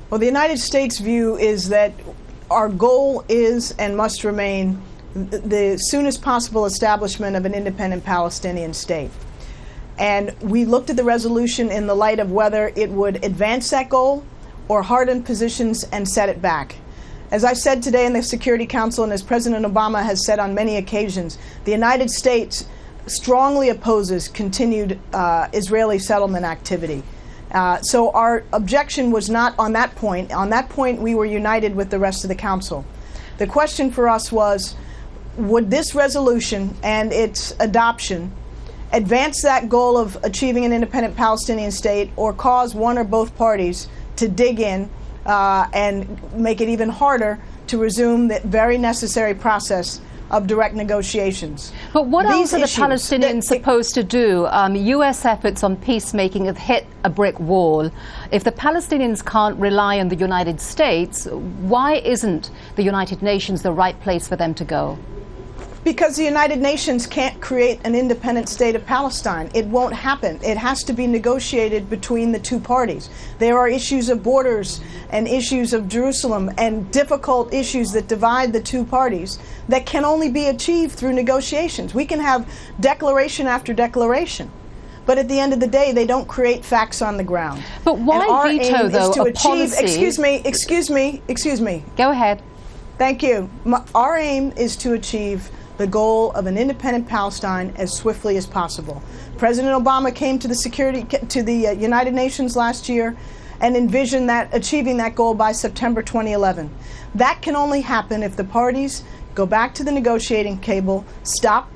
Well, the United States' view is that our goal is and must remain the soonest possible establishment of an independent Palestinian state. And we looked at the resolution in the light of whether it would advance that goal or harden positions and set it back. As I said today in the Security Council, and as President Obama has said on many occasions, the United States strongly opposes continued Israeli settlement activity. So our objection was not on that point. On that point, we were united with the rest of the Council. The question for us was, would this resolution and its adoption advance that goal of achieving an independent Palestinian state, or cause one or both parties to dig in and make it even harder to resume the very necessary process of direct negotiations? But what else are the Palestinians supposed to do? U.S. efforts on peacemaking have hit a brick wall. If the Palestinians can't rely on the United States, why isn't the United Nations the right place for them to go? Because the United Nations can't create an independent state of Palestine. It won't happen. It has to be negotiated between the two parties. There are issues of borders and issues of Jerusalem and difficult issues that divide the two parties that can only be achieved through negotiations. We can have declaration after declaration, but at the end of the day, they don't create facts on the ground. But why veto, though, a policy? Excuse me. Go ahead. Thank you. Our aim is to achieve the goal of an independent Palestine as swiftly as possible. President Obama came to the United Nations last year and envisioned achieving that goal by September 2011. That can only happen if the parties go back to the negotiating table, stop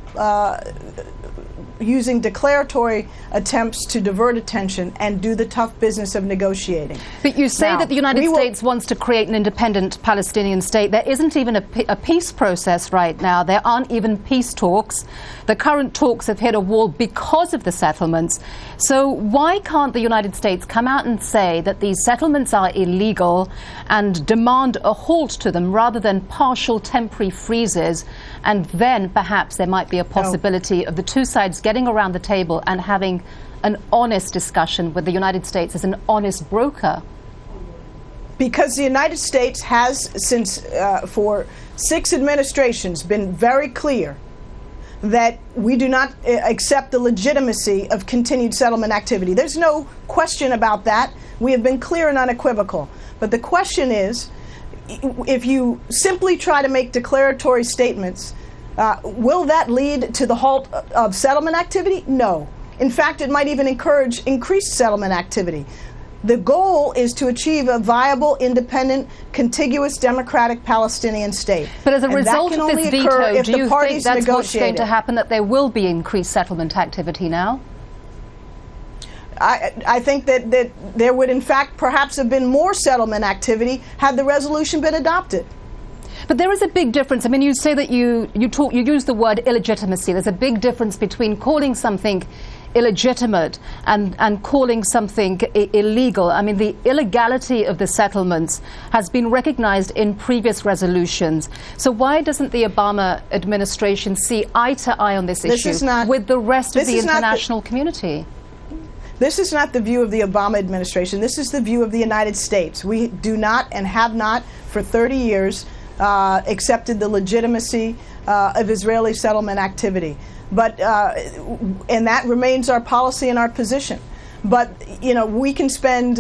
using declaratory attempts to divert attention, and do the tough business of negotiating. But you say that the United States wants to create an independent Palestinian state. There isn't even a peace process right now. There aren't even peace talks. The current talks have hit a wall because of the settlements. So why can't the United States come out and say that these settlements are illegal and demand a halt to them rather than partial temporary freezes? And then perhaps there might be a possibility of the two sides getting around the table and having an honest discussion with the United States as an honest broker. Because the United States has, since for 6 administrations, been very clear that we do not accept the legitimacy of continued settlement activity. There's no question about that. We have been clear and unequivocal. But the question is, if you simply try to make declaratory statements, will that lead to the halt of settlement activity? No. In fact, it might even encourage increased settlement activity. The goal is to achieve a viable, independent, contiguous, democratic Palestinian state. But as a result of this veto, do you think that's what's going to happen, that there will be increased settlement activity now? I think that there would, in fact, perhaps have been more settlement activity had the resolution been adopted. But there is a big difference. I mean, you say that you use the word illegitimacy. There's a big difference between calling something illegitimate and calling something illegal. I mean, the illegality of the settlements has been recognized in previous resolutions. So why doesn't the Obama administration see eye to eye on this issue with the rest of the international community? This is not the view of the Obama administration. This is the view of the United States. We do not and have not for 30 years accepted the legitimacy of Israeli settlement activity. But and that remains our policy and our position. But, you know, we can spend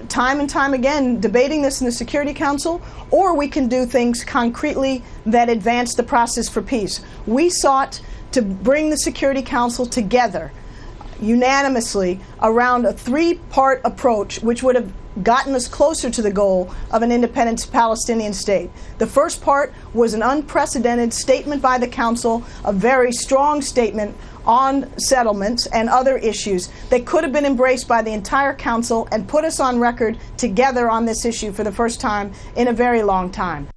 time and time again debating this in the Security Council, or we can do things concretely that advance the process for peace. We sought to bring the Security Council together unanimously around a 3-part approach which would have gotten us closer to the goal of an independent Palestinian state. The first part was an unprecedented statement by the Council, a very strong statement on settlements and other issues that could have been embraced by the entire Council and put us on record together on this issue for the first time in a very long time.